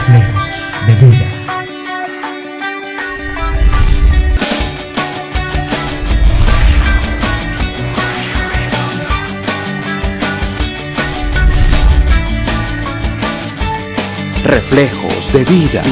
Reflejos de vida. Reflejos de vida.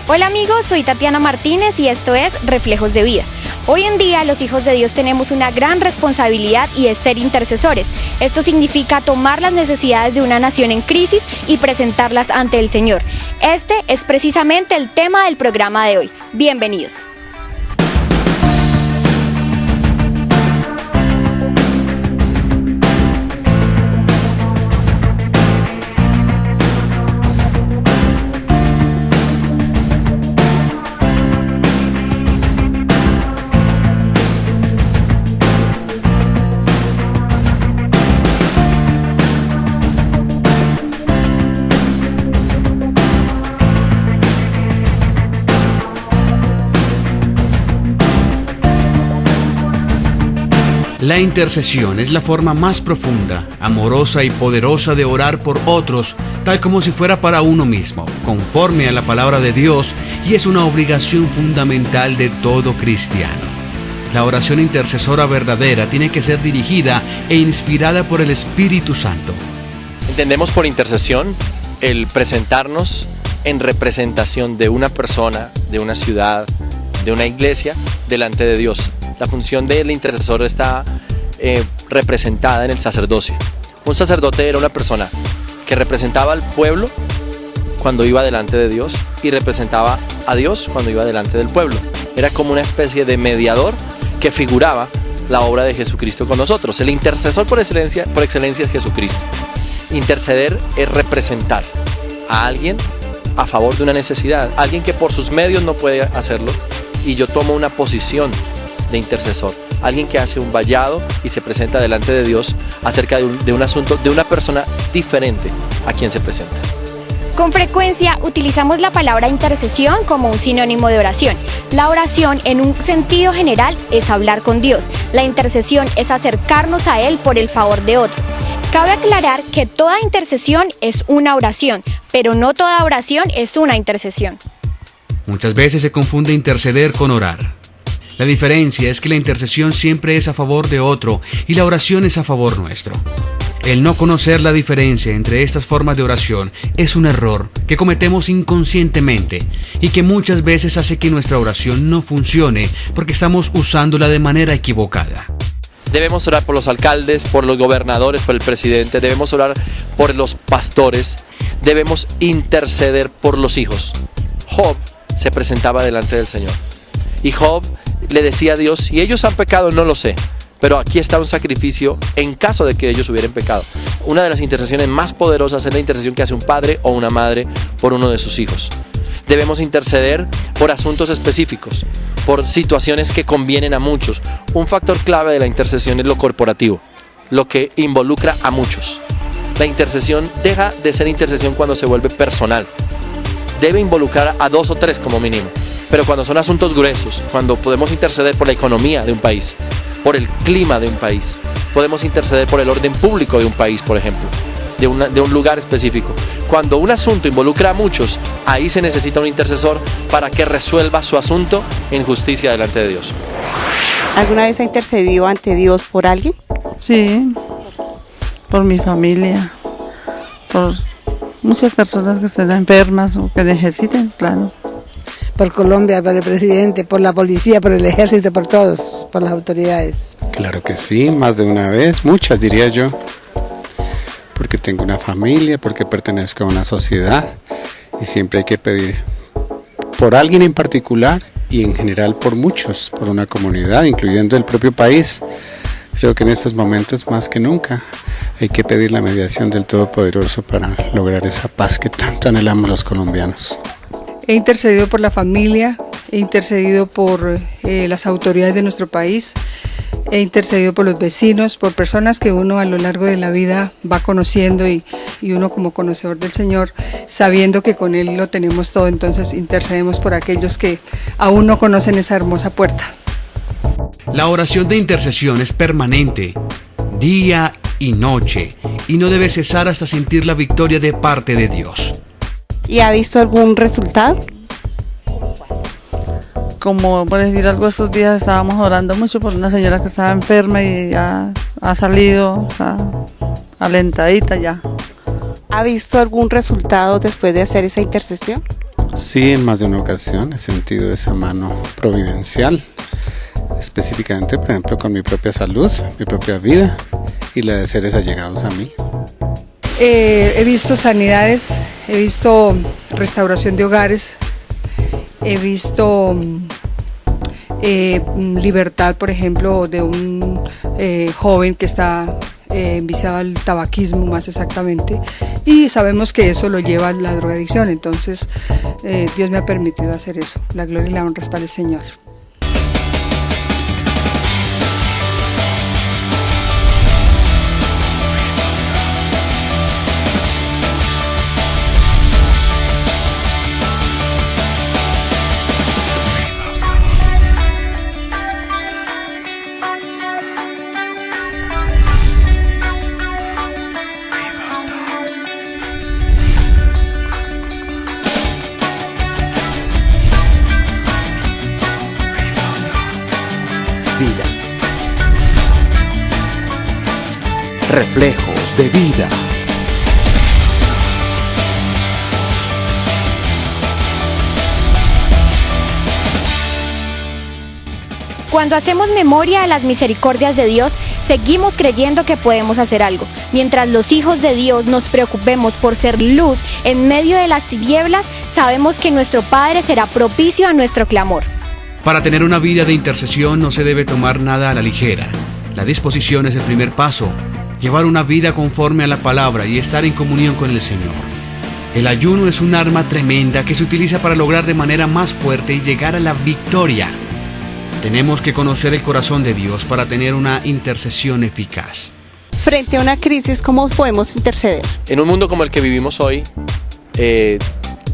Hola amigos, soy Tatiana Martínez y esto es Reflejos de Vida. Hoy en día los hijos de Dios tenemos una gran responsabilidad y es ser intercesores. Esto significa tomar las necesidades de una nación en crisis y presentarlas ante el Señor. Este es precisamente el tema del programa de hoy. Bienvenidos. La intercesión es la forma más profunda, amorosa y poderosa de orar por otros, tal como si fuera para uno mismo, conforme a la palabra de Dios, y es una obligación fundamental de todo cristiano. La oración intercesora verdadera tiene que ser dirigida e inspirada por el Espíritu Santo. Entendemos por intercesión el presentarnos en representación de una persona, de una ciudad, de una iglesia, delante de Dios. La función del intercesor está representada en el sacerdocio. Un sacerdote era una persona que representaba al pueblo cuando iba delante de Dios y representaba a Dios cuando iba delante del pueblo. Era como una especie de mediador que figuraba la obra de Jesucristo con nosotros. El intercesor por excelencia es Jesucristo. Interceder es representar a alguien a favor de una necesidad, alguien que por sus medios no puede hacerlo, y yo tomo una posición de intercesor, alguien que hace un vallado y se presenta delante de Dios acerca de un asunto de una persona diferente a quien se presenta. Con frecuencia utilizamos la palabra intercesión como un sinónimo de oración. La oración, en un sentido general, es hablar con Dios. La intercesión es acercarnos a Él por el favor de otro. Cabe aclarar que toda intercesión es una oración, pero no toda oración es una intercesión. Muchas veces se confunde interceder con orar. La diferencia es que la intercesión siempre es a favor de otro y la oración es a favor nuestro. El no conocer la diferencia entre estas formas de oración es un error que cometemos inconscientemente y que muchas veces hace que nuestra oración no funcione porque estamos usándola de manera equivocada. Debemos orar por los alcaldes, por los gobernadores, por el presidente, debemos orar por los pastores, debemos interceder por los hijos. Job se presentaba delante del Señor y Job le decía a Dios: si ellos han pecado no lo sé, pero aquí está un sacrificio en caso de que ellos hubieran pecado. Una de las intercesiones más poderosas es la intercesión que hace un padre o una madre por uno de sus hijos. Debemos interceder por asuntos específicos, por situaciones que convienen a muchos. Un factor clave de la intercesión es lo corporativo, lo que involucra a muchos. La intercesión deja de ser intercesión cuando se vuelve personal. Debe involucrar a 2 o 3 como mínimo. Pero cuando son asuntos gruesos, cuando podemos interceder por la economía de un país, por el clima de un país, podemos interceder por el orden público de un país, por ejemplo, de un lugar específico. Cuando un asunto involucra a muchos, ahí se necesita un intercesor para que resuelva su asunto en justicia delante de Dios. ¿Alguna vez ha intercedido ante Dios por alguien? Sí, por mi familia, por muchas personas que están enfermas o que necesiten, claro. Por Colombia, por el presidente, por la policía, por el ejército, por todos, por las autoridades. Claro que sí, más de una vez, muchas diría yo, porque tengo una familia, porque pertenezco a una sociedad y siempre hay que pedir por alguien en particular y en general por muchos, por una comunidad, incluyendo el propio país. Creo que en estos momentos más que nunca hay que pedir la mediación del Todopoderoso para lograr esa paz que tanto anhelamos los colombianos. He intercedido por la familia, he intercedido por las autoridades de nuestro país, he intercedido por los vecinos, por personas que uno a lo largo de la vida va conociendo y uno como conocedor del Señor, sabiendo que con Él lo tenemos todo, entonces intercedemos por aquellos que aún no conocen esa hermosa puerta. La oración de intercesión es permanente, día y noche, y no debe cesar hasta sentir la victoria de parte de Dios. ¿Y ha visto algún resultado? Como por decir algo, estos días estábamos orando mucho por una señora que estaba enferma y ya ha salido, o sea, alentadita ya. ¿Ha visto algún resultado después de hacer esa intercesión? Sí, en más de una ocasión he sentido esa mano providencial, específicamente, por ejemplo, con mi propia salud, mi propia vida y la de seres allegados a mí. He visto sanidades, he visto restauración de hogares, he visto libertad, por ejemplo, de un joven que está enviciado al tabaquismo, más exactamente, y sabemos que eso lo lleva a la drogadicción. Entonces Dios me ha permitido hacer eso. La gloria y la honra es para el Señor. Vida. Reflejos de vida. Cuando hacemos memoria de las misericordias de Dios, seguimos creyendo que podemos hacer algo. Mientras los hijos de Dios nos preocupemos por ser luz en medio de las tinieblas, sabemos que nuestro Padre será propicio a nuestro clamor. Para tener una vida de intercesión no se debe tomar nada a la ligera. La disposición es el primer paso. Llevar una vida conforme a la palabra y estar en comunión con el Señor. El ayuno es un arma tremenda que se utiliza para lograr de manera más fuerte y llegar a la victoria. Tenemos que conocer el corazón de Dios para tener una intercesión eficaz. Frente a una crisis, ¿cómo podemos interceder? En un mundo como el que vivimos hoy,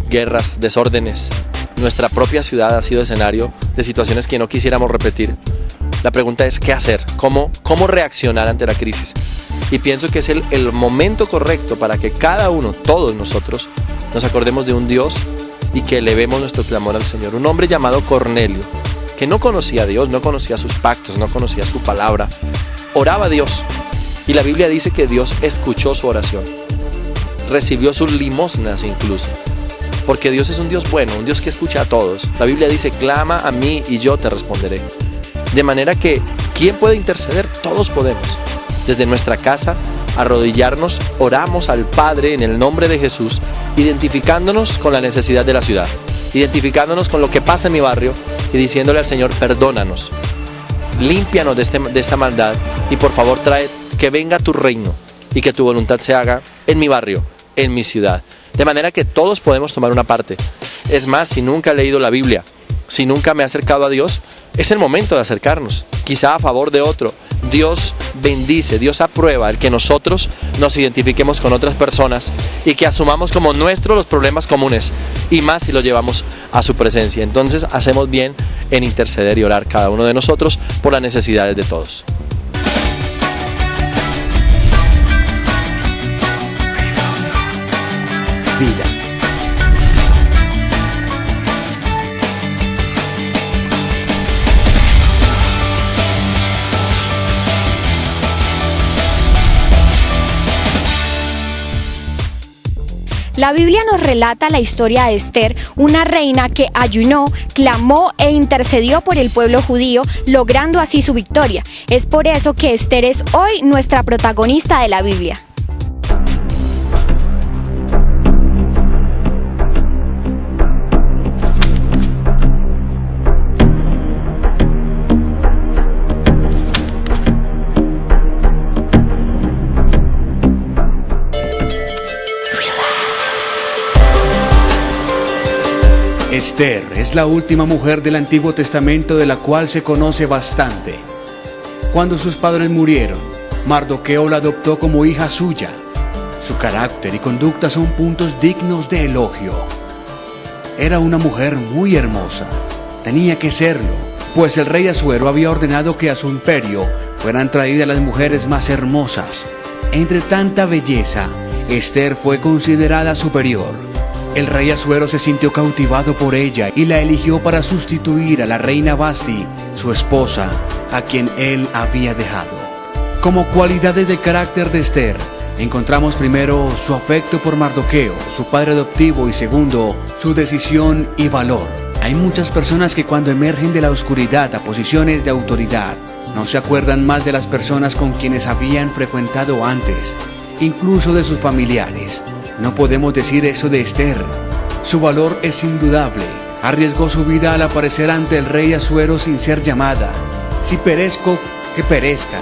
guerras, desórdenes, nuestra propia ciudad ha sido escenario de situaciones que no quisiéramos repetir. La pregunta es, ¿qué hacer? ¿Cómo reaccionar ante la crisis? Y pienso que es el momento correcto para que cada uno, todos nosotros, nos acordemos de un Dios y que elevemos nuestro clamor al Señor. Un hombre llamado Cornelio, que no conocía a Dios, no conocía sus pactos, no conocía su palabra, oraba a Dios. Y la Biblia dice que Dios escuchó su oración, recibió sus limosnas incluso. Porque Dios es un Dios bueno, un Dios que escucha a todos. La Biblia dice, clama a mí y yo te responderé. De manera que, ¿quién puede interceder? Todos podemos. Desde nuestra casa, arrodillarnos, oramos al Padre en el nombre de Jesús, identificándonos con la necesidad de la ciudad, identificándonos con lo que pasa en mi barrio y diciéndole al Señor, perdónanos, límpianos de esta maldad y por favor trae que venga tu reino y que tu voluntad se haga en mi barrio, en mi ciudad. De manera que todos podemos tomar una parte. Es más, si nunca he leído la Biblia, si nunca me he acercado a Dios, es el momento de acercarnos, quizá a favor de otro. Dios bendice, Dios aprueba el que nosotros nos identifiquemos con otras personas y que asumamos como nuestros los problemas comunes, y más si los llevamos a su presencia. Entonces hacemos bien en interceder y orar cada uno de nosotros por las necesidades de todos. Vida. La Biblia nos relata la historia de Esther, una reina que ayunó, clamó e intercedió por el pueblo judío, logrando así su victoria. Es por eso que Esther es hoy nuestra protagonista de la Biblia. Esther es la última mujer del Antiguo Testamento de la cual se conoce bastante. Cuando sus padres murieron, Mardoqueo la adoptó como hija suya. Su carácter y conducta son puntos dignos de elogio. Era una mujer muy hermosa, tenía que serlo, pues el rey Asuero había ordenado que a su imperio fueran traídas las mujeres más hermosas. Entre tanta belleza, Esther fue considerada superior. El rey Asuero se sintió cautivado por ella y la eligió para sustituir a la reina Vasti, su esposa, a quien él había dejado. Como cualidades de carácter de Esther, encontramos primero su afecto por Mardoqueo, su padre adoptivo, y segundo, su decisión y valor. Hay muchas personas que cuando emergen de la oscuridad a posiciones de autoridad, no se acuerdan más de las personas con quienes habían frecuentado antes, incluso de sus familiares. No podemos decir eso de Esther. Su valor es indudable. Arriesgó su vida al aparecer ante el rey Asuero sin ser llamada. Si perezco, que perezca,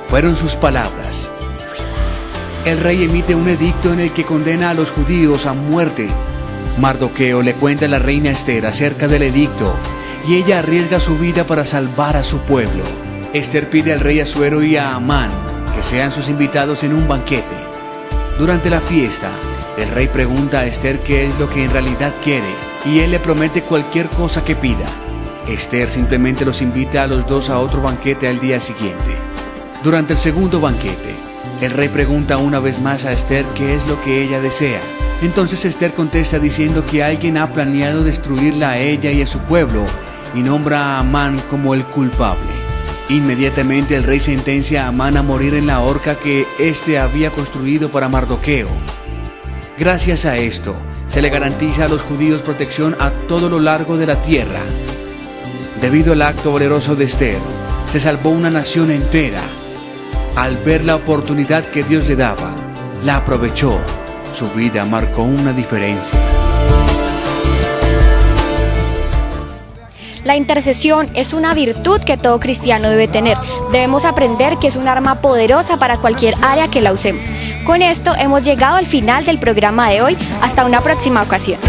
fueron sus palabras. El rey emite un edicto en el que condena a los judíos a muerte. Mardoqueo le cuenta a la reina Esther acerca del edicto y ella arriesga su vida para salvar a su pueblo. Esther pide al rey Asuero y a Amán que sean sus invitados en un banquete. Durante la fiesta, el rey pregunta a Esther qué es lo que en realidad quiere y él le promete cualquier cosa que pida. Esther simplemente los invita a los dos a otro banquete al día siguiente. Durante el segundo banquete, el rey pregunta una vez más a Esther qué es lo que ella desea. Entonces Esther contesta diciendo que alguien ha planeado destruirla a ella y a su pueblo y nombra a Amán como el culpable. Inmediatamente el rey sentencia a Amán a morir en la horca que éste había construido para Mardoqueo. Gracias a esto, se le garantiza a los judíos protección a todo lo largo de la tierra. Debido al acto valeroso de Esther, se salvó una nación entera. Al ver la oportunidad que Dios le daba, la aprovechó. Su vida marcó una diferencia. La intercesión es una virtud que todo cristiano debe tener. Debemos aprender que es un arma poderosa para cualquier área que la usemos. Con esto hemos llegado al final del programa de hoy. Hasta una próxima ocasión.